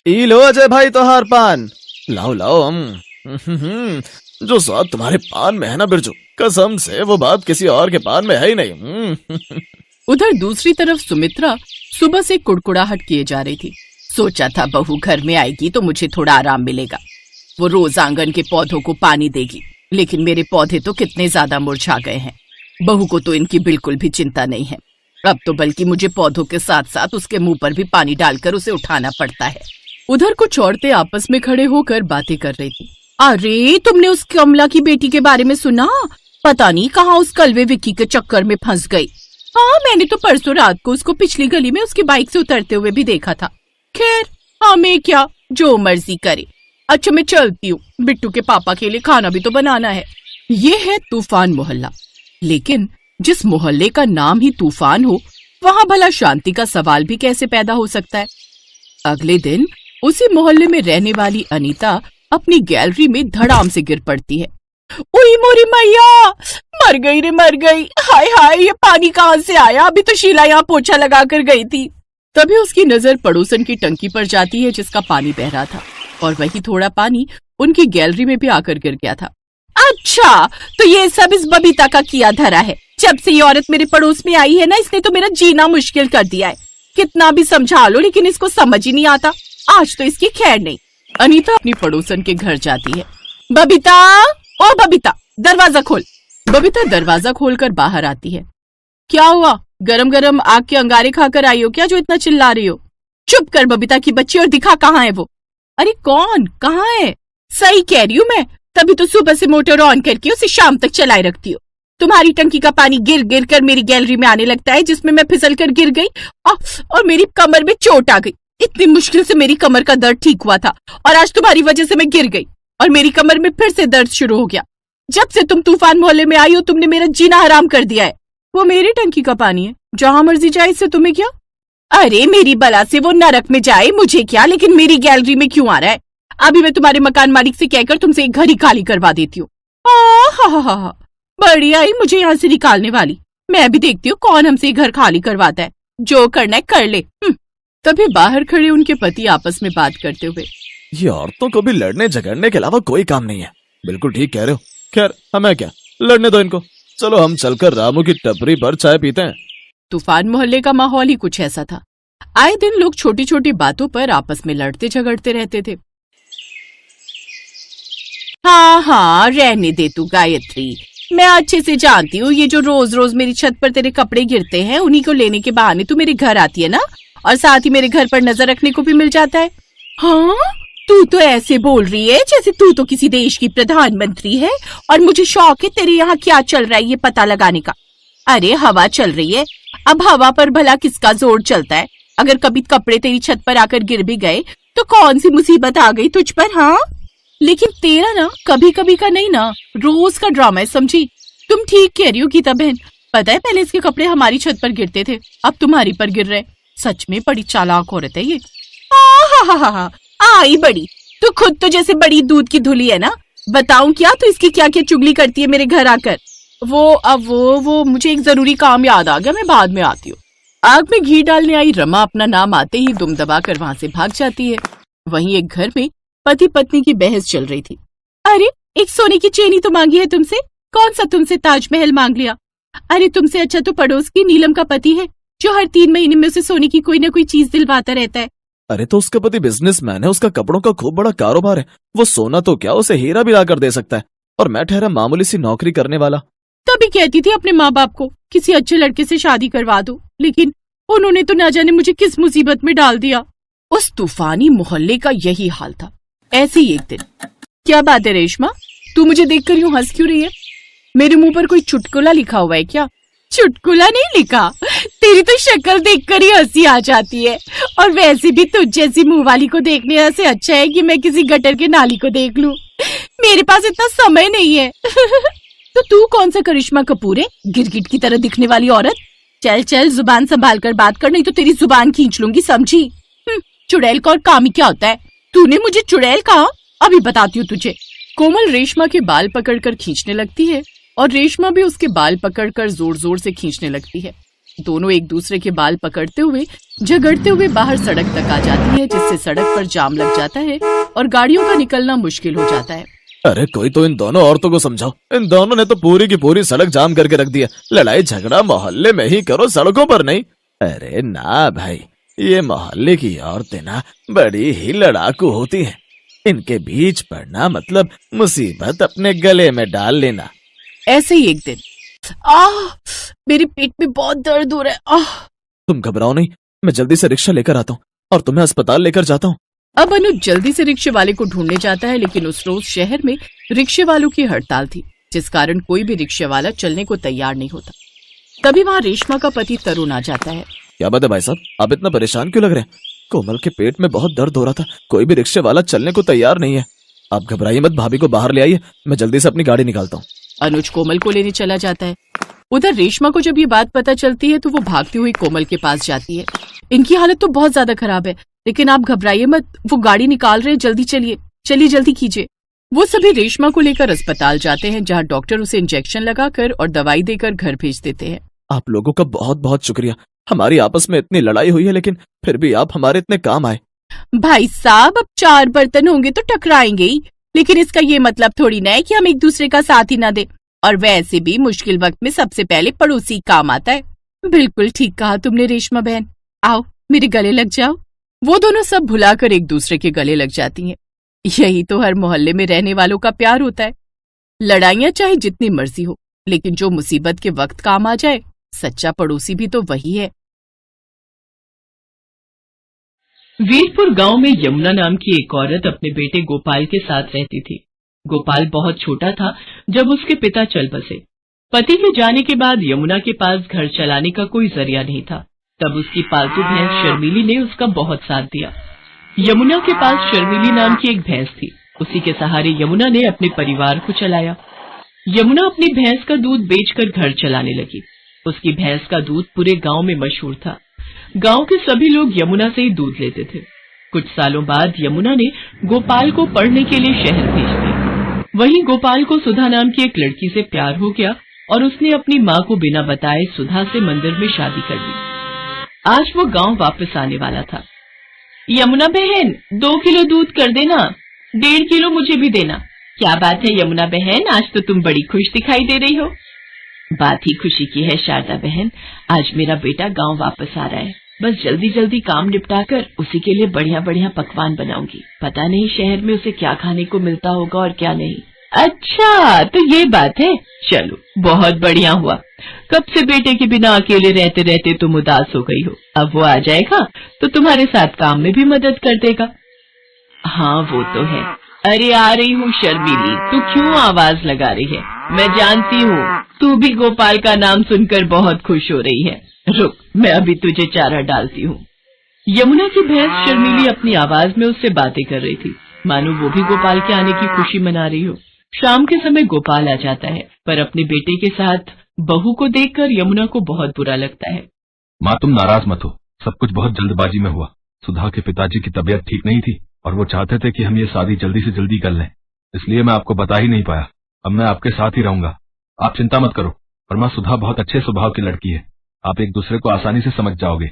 ई लो अजय भाई तोहार पान। लाओ लाओ जो स्वाद तुम्हारे पान में है ना बिरजू, कसम से वो बात किसी और के पान में है ही नहीं। उधर दूसरी तरफ सुमित्रा सुबह से कुड़कुड़ाहट किए जा रही थी। सोचा था बहू घर में आएगी तो मुझे थोड़ा आराम मिलेगा, वो रोज आंगन के पौधों को पानी देगी, लेकिन मेरे पौधे तो कितने ज्यादा मुरझा गए हैं। बहू को तो इनकी बिल्कुल भी चिंता नहीं है। अब तो बल्कि मुझे पौधों के साथ साथ उसके मुंह पर भी पानी डालकर उसे उठाना पड़ता है। उधर कुछ औरतें आपस में खड़े होकर बातें कर रही थी। अरे तुमने उस कमला की बेटी के बारे में सुना? पता नहीं कहाँ उस कलवे विक्की के चक्कर में फंस गई। हाँ, मैंने तो परसों रात को उसको पिछली गली में उसकी बाइक से उतरते हुए भी देखा था। खैर हमें क्या, जो मर्जी करे। अच्छा मैं चलती हूँ, बिट्टू के पापा के लिए खाना भी तो बनाना है। ये है तूफान मोहल्ला, लेकिन जिस मोहल्ले का नाम ही तूफान हो वहाँ भला शांति का सवाल भी कैसे पैदा हो सकता है। अगले दिन उसी मोहल्ले में रहने वाली अनीता अपनी गैलरी में धड़ाम से गिर पड़ती है। ओई मोरी मैया, मर गई रे मर गई। हाय हाय, ये पानी कहाँ से आया? अभी तो शीला यहाँ पोछा लगा कर गई थी। तभी उसकी नजर पड़ोसन की टंकी पर जाती है जिसका पानी बह रहा था, और वही थोड़ा पानी उनकी गैलरी में भी आकर गिर गया था। अच्छा, तो ये सब इस बबीता का किया धरा है। जब से ये औरत मेरे पड़ोस में आई है ना, इसने तो मेरा जीना मुश्किल कर दिया है। कितना भी समझा लो लेकिन इसको समझ ही नहीं आता। आज तो इसकी खैर नहीं। अनीता अपनी पड़ोसन के घर जाती है। बबीता, ओ बबीता, दरवाजा खोल। बबीता दरवाजा खोलकर बाहर आती है। क्या हुआ? गरम गरम आग के अंगारे खाकर आई हो क्या जो इतना चिल्ला रही हो? चुप कर बबीता की बच्ची, और दिखा कहाँ है वो। अरे कौन, कहाँ है? सही कह रही हूँ मैं, तभी तो सुबह से मोटर ऑन करके उसे शाम तक चलाए रखती हो। तुम्हारी टंकी का पानी गिर गिर कर मेरी गैलरी में आने लगता है, जिसमें मैं फिसल कर गिर गई और मेरी कमर में चोट आ गई। इतनी मुश्किल से मेरी कमर का दर्द ठीक हुआ था, और आज तुम्हारी वजह से मैं गिर गई और मेरी कमर में फिर से दर्द शुरू हो गया। जब से तुम तूफान मोहल्ले में आई हो तुमने मेरा जीना हराम कर दिया है। वो मेरी टंकी का पानी है, जहाँ मर्जी जाए, इससे तुम्हें क्या? अरे मेरी बला से वो नरक में जाए, मुझे क्या, लेकिन मेरी गैलरी में क्यों आ रहा है? अभी मैं तुम्हारे मकान मालिक से कहकर तुमसे एक घर ही खाली करवा देती हूँ। हा, बड़ी आई मुझे यहाँ से निकालने वाली। मैं भी देखती हूँ कौन हमसे घर खाली करवाता है। जो करना है कर ले। तभी बाहर खड़े उनके पति आपस में बात करते हुए, ये औरतों को भी लड़ने झगड़ने के अलावा कोई काम नहीं है। बिल्कुल ठीक कह रहे हो। खैर हमें क्या, लड़ने दो इनको। चलो हम चलकर रामू की टपरी पर चाय पीते हैं। तूफान मोहल्ले का माहौल ही कुछ ऐसा था। आए दिन लोग छोटी छोटी बातों पर आपस में लड़ते झगड़ते रहते थे। हाँ, रहने दे तू गायत्री, मैं अच्छे से जानती हूँ ये जो रोज रोज मेरी छत पर तेरे कपड़े गिरते हैं, उन्हीं को लेने के बहाने तू मेरे घर आती है ना, और साथ ही मेरे घर पर नजर रखने को भी मिल जाता है। हाँ, तू तो ऐसे बोल रही है जैसे तू तो किसी देश की प्रधानमंत्री है और मुझे शौक है तेरे यहाँ क्या चल रहा है ये पता लगाने का। अरे हवा चल रही है, अब हवा पर भला किसका जोर चलता है? अगर कभी कपड़े तेरी छत पर आकर गिर भी गए तो कौन सी मुसीबत आ गई तुझ पर? हाँ, लेकिन तेरा ना कभी कभी का नहीं ना, रोज का ड्रामा है, समझी? तुम ठीक कह रही हो गीता बहन, पता है पहले इसके कपड़े हमारी छत पर गिरते थे, अब तुम्हारी पर गिर रहे। सच में बड़ी चालाक औरत है ये। हा, आई बड़ी, तू खुद तो जैसे बड़ी दूध की धुली है ना। बताऊं क्या तू इसकी क्या क्या चुगली करती है मेरे घर आकर? वो मुझे एक जरूरी काम याद आ गया, मैं बाद में आती हूँ। आग में घी डालने आई रमा अपना नाम आते ही दुम दबाकर वहाँ से भाग जाती है। वहीं एक घर में पति पत्नी की बहस चल रही थी। अरे एक सोने की चेनी तो मांगी है तुमसे, कौन सा तुमसे ताजमहल मांग लिया? अरे तुमसे अच्छा तो पड़ोस की नीलम का पति है जो हर 3 महीने में उसे सोने की कोई न कोई चीज दिलवाता रहता है। अरे तो उसका पति बिजनेसमैन है, उसका कपड़ों का खूब बड़ा कारोबार है, वो सोना तो क्या उसे हीरा भी ला कर दे सकता है, और मैं ठहरा मामूली सी नौकरी करने वाला। तभी कहती थी अपने माँ बाप को किसी अच्छे लड़के से शादी करवा दो, लेकिन उन्होंने तो न जाने मुझे किस मुसीबत में डाल दिया। उस तूफानी मोहल्ले का यही हाल था। ऐसे ही एक दिन, क्या बात है रेशमा, तू मुझे देखकर यूं हंस क्यों रही है? मेरे मुंह पर कोई चुटकुला लिखा हुआ है क्या? चुटकुला नहीं लिखा, तेरी तो शक्ल देखकर ही हंसी आ जाती है, और वैसे भी तुझ जैसी मुंह वाली को देखने से अच्छा है कि मैं किसी गटर के नाली को देख लूं। मेरे पास इतना समय नहीं है। तो तू कौन सा करिश्मा कपूर है, गिरगिट की तरह दिखने वाली औरत? चल चल जुबान संभाल कर बात कर, नहीं तो तेरी जुबान खींच लूंगी, समझी? चुड़ैल का और काम ही क्या होता है? तूने मुझे चुड़ैल कहा? अभी बताती हूँ तुझे। कोमल रेशमा के बाल पकड़कर खींचने लगती है और रेशमा भी उसके बाल पकड़कर जोर जोर से खींचने लगती है। दोनों एक दूसरे के बाल पकड़ते हुए झगड़ते हुए बाहर सड़क तक आ जाती है, जिससे सड़क पर जाम लग जाता है और गाड़ियों का निकलना मुश्किल हो जाता है। अरे कोई तो इन दोनों औरतों को समझाओ, इन दोनों ने तो पूरी की पूरी सड़क जाम करके रख दी है। लड़ाई झगड़ा मोहल्ले में ही करो, सड़कों पर नहीं। अरे ना भाई, ये मोहल्ले की औरतें ना बड़ी ही लड़ाकू होती हैं। इनके बीच पड़ना मतलब मुसीबत अपने गले में डाल लेना। ऐसे ही एक दिन मेरे पेट में बहुत दर्द हो रहा है। तुम घबराओ नहीं, मैं जल्दी से रिक्शा लेकर आता हूँ और तुम्हें अस्पताल लेकर जाता हूँ। अब अनुज जल्दी से रिक्शे वाले को ढूंढने जाता है, लेकिन उस रोज शहर में रिक्शे वालों की हड़ताल थी, जिस कारण कोई भी रिक्शे वाला चलने को तैयार नहीं होता। तभी वहाँ रेशमा का पति तरुण आ जाता है। क्या बात है भाई साहब, आप इतना परेशान क्यों लग रहे हैं? कोमल के पेट में बहुत दर्द हो रहा था, कोई भी रिक्शे वाला चलने को तैयार नहीं है। आप घबराइए मत, भाभी को बाहर ले आइए, मैं जल्दी से अपनी गाड़ी निकालता हूँ। अनुज कोमल को लेने चला जाता है। उधर रेशमा को जब ये बात पता चलती है तो वो भागती हुई कोमल के पास जाती है। इनकी हालत तो बहुत ज्यादा खराब है, लेकिन आप घबराइए मत, वो गाड़ी निकाल रहे हैं, जल्दी चलिए जल्दी कीजिए। वो सभी रेशमा को लेकर अस्पताल जाते हैं, जहाँ डॉक्टर उसे इंजेक्शन लगाकर और दवाई देकर घर भेज देते हैं। आप लोगों का बहुत बहुत शुक्रिया। हमारी आपस में इतनी लड़ाई हुई है, लेकिन फिर भी आप हमारे इतने काम आए। भाई साहब, अब 4 बर्तन होंगे तो टकराएंगे ही, लेकिन इसका ये मतलब थोड़ी ना है कि हम एक दूसरे का साथ ही ना दे। और वैसे भी मुश्किल वक्त में सबसे पहले पड़ोसी काम आता है। बिल्कुल ठीक कहा तुमने रेशमा बहन, आओ मेरे गले लग जाओ। वो दोनों सब भुलाकर एक दूसरे के गले लग जाती हैं। यही तो हर मोहल्ले में रहने वालों का प्यार होता है। लड़ाइयां चाहे जितनी मर्जी हो, लेकिन जो मुसीबत के वक्त काम आ जाए, सच्चा पड़ोसी भी तो वही है। वीरपुर गांव में यमुना नाम की एक औरत अपने बेटे गोपाल के साथ रहती थी। गोपाल बहुत छोटा था जब उसके पिता चल बसे। पति के जाने के बाद यमुना के पास घर चलाने का कोई जरिया नहीं था। तब उसकी पालतू भैंस शर्मीली ने उसका बहुत साथ दिया। यमुना के पास शर्मीली नाम की एक भैंस थी। उसी के सहारे यमुना ने अपने परिवार को चलाया। यमुना अपनी भैंस का दूध बेचकर घर चलाने लगी। उसकी भैंस का दूध पूरे गांव में मशहूर था। गांव के सभी लोग यमुना से ही दूध लेते थे। कुछ सालों बाद यमुना ने गोपाल को पढ़ने के लिए शहर भेज दिया। वहीं गोपाल को सुधा नाम की एक लड़की से प्यार हो गया और उसने अपनी माँ को बिना बताए सुधा से मंदिर में शादी कर ली। आज वो गांव वापस आने वाला था। यमुना बहन, 2 किलो दूध कर देना, 1.5 किलो मुझे भी देना। क्या बात है यमुना बहन, आज तो तुम बड़ी खुश दिखाई दे रही हो। बात ही खुशी की है शारदा बहन, आज मेरा बेटा गांव वापस आ रहा है। बस जल्दी जल्दी काम निपटाकर उसी के लिए बढ़िया बढ़िया पकवान बनाऊंगी। पता नहीं शहर में उसे क्या खाने को मिलता होगा और क्या नहीं। अच्छा, तो ये बात है, चलो बहुत बढ़िया हुआ। कब से बेटे के बिना अकेले रहते रहते तुम उदास हो गई हो। अब वो आ जाएगा तो तुम्हारे साथ काम में भी मदद कर देगा। हाँ वो तो है। अरे आ रही हूँ शर्मीली, तू क्यों आवाज लगा रही है? मैं जानती हूँ तू भी गोपाल का नाम सुनकर बहुत खुश हो रही है। रुक, मैं अभी तुझे चारा डालती हूँ। यमुना की भैंस शर्मीली अपनी आवाज में उससे बातें कर रही थी, मानो वो भी गोपाल के आने की खुशी मना रही हो। शाम के समय गोपाल आ जाता है, पर अपने बेटे के साथ बहू को देखकर यमुना को बहुत बुरा लगता है। माँ तुम नाराज मत हो, सब कुछ बहुत जल्दबाजी में हुआ। सुधा के पिताजी की तबीयत ठीक नहीं थी और वो चाहते थे कि हम ये शादी जल्दी से जल्दी कर लें, इसलिए मैं आपको बता ही नहीं पाया। अब मैं आपके साथ ही रहूंगा, आप चिंता मत करो। और माँ सुधा बहुत अच्छे स्वभाव की लड़की है, आप एक दूसरे को आसानी से समझ जाओगे।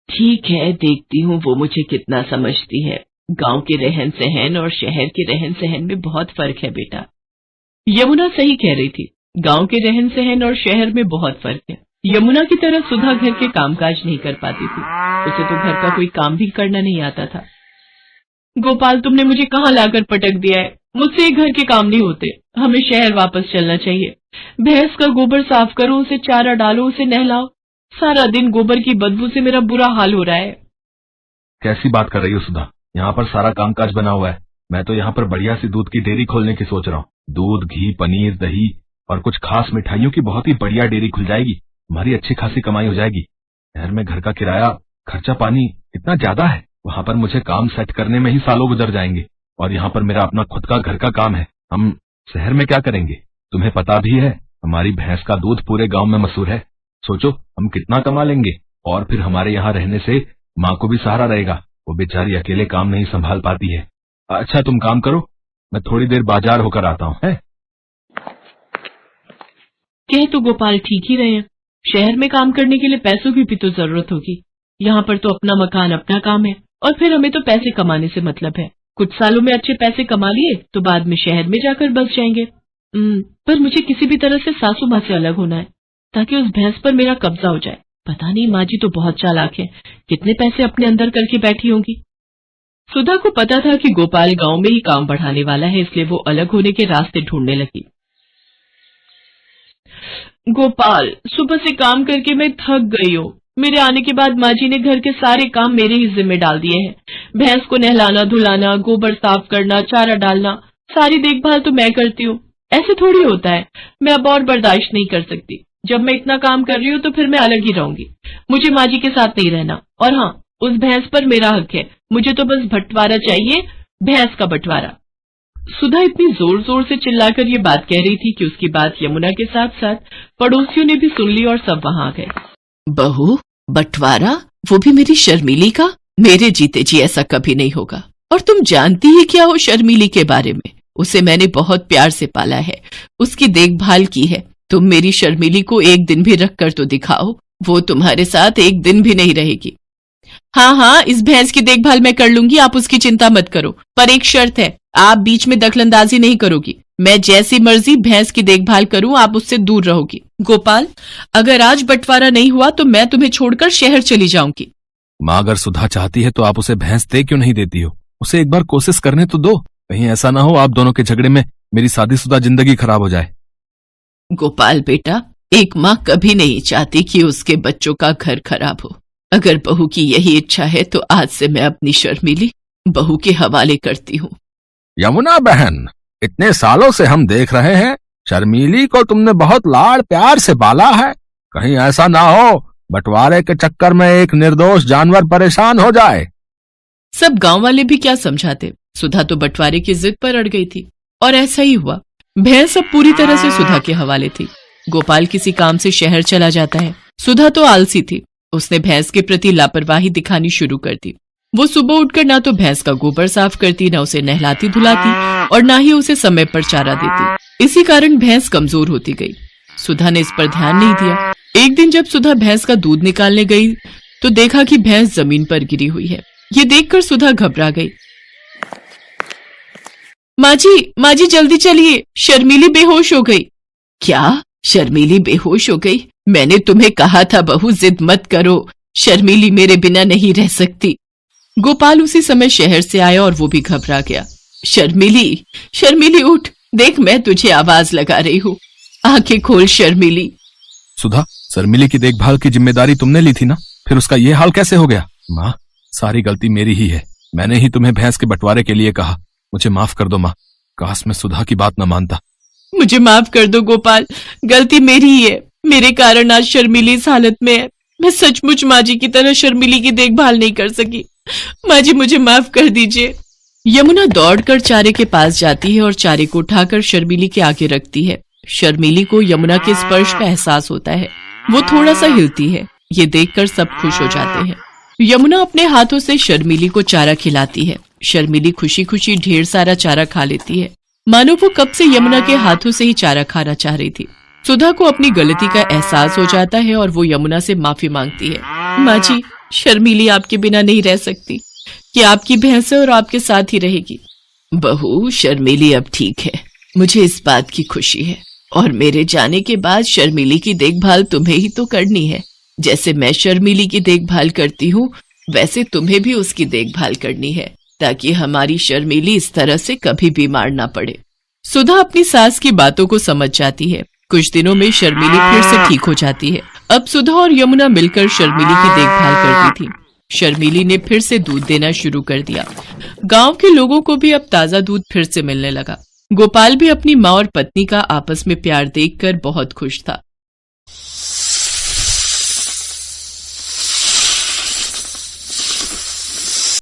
ठीक है, देखती हूँ वो मुझे कितना समझती है। गांव के रहन सहन और शहर के रहन सहन में बहुत फर्क है बेटा। यमुना सही कह रही थी, गांव के रहन सहन और शहर में बहुत फर्क है। यमुना की तरह सुधा घर के कामकाज नहीं कर पाती थी, उसे तो घर का कोई काम भी करना नहीं आता था। गोपाल, तुमने मुझे कहाँ लाकर पटक दिया है? मुझसे ये घर के काम नहीं होते, हमें शहर वापस चलना चाहिए। भैंस का गोबर साफ करो, उसे चारा डालो, उसे नहलाओ। सारा दिन गोबर की बदबू से मेरा बुरा हाल हो रहा है। कैसी बात कर रही हो सुधा, यहाँ पर सारा कामकाज बना हुआ है। मैं तो यहाँ पर बढ़िया सी दूध की डेयरी खोलने की सोच रहा हूँ। दूध, घी, पनीर, दही और कुछ खास मिठाइयों की बहुत ही बढ़िया डेयरी खुल जाएगी। हमारी अच्छी खासी कमाई हो जाएगी। शहर में घर का किराया, खर्चा पानी इतना ज्यादा है, वहाँ पर मुझे काम सेट करने में ही सालों गुजर जाएंगे। और यहाँ पर मेरा अपना खुद का घर का काम है, हम शहर में क्या करेंगे? तुम्हें पता भी है हमारी भैंस का दूध पूरे गांव में मशहूर है। सोचो हम कितना कमा लेंगे, और फिर हमारे यहाँ रहने से माँ को भी सहारा रहेगा। वो बेचारी अकेले काम नहीं संभाल पाती है। अच्छा तुम काम करो, मैं थोड़ी देर बाजार होकर आता हूँ। कह तो गोपाल ठीक ही रहे हैं। शहर में काम करने के लिए पैसों की भी तो जरूरत होगी। यहाँ पर तो अपना मकान अपना काम है, और फिर हमें तो पैसे कमाने से मतलब है। कुछ सालों में अच्छे पैसे कमा लिए तो बाद में शहर में जाकर बस जाएंगे। पर मुझे किसी भी तरह से सासू माँ से अलग होना है, ताकि उस भैंस पर मेरा कब्जा हो जाए। पता नहीं, माँ जी तो बहुत चालाक है, कितने पैसे अपने अंदर करके बैठी होंगी। सुधा को पता था कि गोपाल गांव में ही काम बढ़ाने वाला है, इसलिए वो अलग होने के रास्ते ढूंढने लगी। गोपाल, सुबह से काम करके मैं थक गई हूँ। मेरे आने के बाद माँ जी ने घर के सारे काम मेरे ही जिम्मे डाल दिए हैं। भैंस को नहलाना, धुलाना, गोबर साफ करना, चारा डालना, सारी देखभाल तो मैं करती हूँ। ऐसे थोड़ी होता है। मैं अब और बर्दाश्त नहीं कर सकती। जब मैं इतना काम कर रही हूँ तो फिर मैं अलग ही रहूंगी। मुझे माँ जी के साथ नहीं रहना। और हाँ, उस भैंस पर मेरा हक है। मुझे तो बस बंटवारा चाहिए, भैंस का बंटवारा। सुधा इतनी जोर जोर से चिल्लाकर ये बात कह रही थी कि उसकी बात यमुना के साथ साथ पड़ोसियों ने भी सुन ली और सब वहां आ गए। बहू, बंटवारा, वो भी मेरी शर्मीली का? मेरे जीते जी ऐसा कभी नहीं होगा। और तुम जानती ही क्या हो शर्मीली के बारे में? उसे मैंने बहुत प्यार से पाला है, उसकी देखभाल की है। तुम मेरी शर्मीली को एक दिन भी रख कर तो दिखाओ, वो तुम्हारे साथ एक दिन भी नहीं रहेगी। हाँ हाँ, इस भैंस की देखभाल मैं कर लूंगी, आप उसकी चिंता मत करो। पर एक शर्त है, आप बीच में दखलंदाजी नहीं करोगी। मैं जैसी मर्जी भैंस की देखभाल करूं, आप उससे दूर रहोगी। गोपाल, अगर आज बंटवारा नहीं हुआ तो मैं तुम्हें छोड़कर शहर चली जाऊंगी। माँ, अगर सुधा चाहती है तो आप उसे भैंस दे क्यों नहीं देती हो? उसे एक बार कोशिश करने तो दो। कहीं ऐसा ना हो आप दोनों के झगड़े में मेरी शादीशुदा जिंदगी खराब हो जाए। गोपाल बेटा, एक माँ कभी नहीं चाहती कि उसके बच्चों का घर खराब हो। अगर बहू की यही इच्छा है तो आज से मैं अपनी शर्मीली बहू के हवाले करती हूँ। यमुना बहन, इतने सालों से हम देख रहे हैं शर्मीली को तुमने बहुत लाड़ प्यार से पाला है। कहीं ऐसा ना हो बंटवारे के चक्कर में एक निर्दोष जानवर परेशान हो जाए। सब गांव वाले भी क्या समझाते। सुधा तो बंटवारे की जिद पर अड़ गई थी और ऐसा ही हुआ। भैंस अब पूरी तरह से सुधा के हवाले थी। गोपाल किसी काम से शहर चला जाता है। सुधा तो आलसी थी, उसने भैंस के प्रति लापरवाही दिखानी शुरू कर दी। वो सुबह उठकर ना तो भैंस का गोबर साफ करती, ना उसे नहलाती धुलाती और ना ही उसे समय पर चारा देती। इसी कारण भैंस कमजोर होती गई। सुधा ने इस पर ध्यान नहीं दिया। एक दिन जब सुधा भैंस का दूध निकालने गई तो देखा कि भैंस जमीन पर गिरी हुई है। ये देखकर सुधा घबरा गई। माँ जी जल्दी चलिए, शर्मीली बेहोश हो गई। क्या? शर्मीली बेहोश हो गई? मैंने तुम्हें कहा था बहू, जिद मत करो, शर्मीली मेरे बिना नहीं रह सकती। गोपाल उसी समय शहर से आया और वो भी घबरा गया। शर्मीली उठ, देख मैं तुझे आवाज लगा रही हूँ, आंखें खोल शर्मीली। सुधा, शर्मीली की देखभाल की जिम्मेदारी तुमने ली थी ना, फिर उसका ये हाल कैसे हो गया? माँ, सारी गलती मेरी ही है। मैंने ही तुम्हें भैंस के बंटवारे के लिए कहा। मुझे माफ कर दो माँ, काश मैं सुधा की बात न मानता। मुझे माफ कर दो गोपाल, गलती मेरी ही है। मेरे कारण आज शर्मीली इस हालत में है। मैं सचमुच माँ जी की तरह शर्मीली की देखभाल नहीं कर सकी। माँ जी मुझे माफ कर दीजिए। यमुना दौड़कर चारे के पास जाती है और चारे को उठाकर शर्मीली के आगे रखती है। शर्मीली को यमुना के स्पर्श का एहसास होता है। वो थोड़ा सा हिलती है। ये देखकर सब खुश हो जाते हैं। यमुना अपने हाथों से शर्मीली को चारा खिलाती है। शर्मीली खुशी खुशी ढेर सारा चारा खा लेती है, मानो वो कब से यमुना के हाथों से ही चारा खाना चाह रही थी। सुधा को अपनी गलती का एहसास हो जाता है और वो यमुना से माफी मांगती है। माँ जी, शर्मीली आपके बिना नहीं रह सकती। कि आपकी भैंस है और आपके साथ ही रहेगी। बहू, शर्मीली अब ठीक है, मुझे इस बात की खुशी है। और मेरे जाने के बाद शर्मीली की देखभाल तुम्हें ही तो करनी है। जैसे मैं शर्मीली की देखभाल करती हूँ, वैसे तुम्हें भी उसकी देखभाल करनी है, ताकि हमारी शर्मीली इस तरह से कभी बीमार ना पड़े। सुधा अपनी सास की बातों को समझ जाती है। कुछ दिनों में शर्मीली फिर से ठीक हो जाती है। अब सुधा और यमुना मिलकर शर्मीली की देखभाल करती थी। शर्मीली ने फिर से दूध देना शुरू कर दिया। गांव के लोगों को भी अब ताजा दूध फिर से मिलने लगा। गोपाल भी अपनी माँ और पत्नी का आपस में प्यार देखकर बहुत खुश था।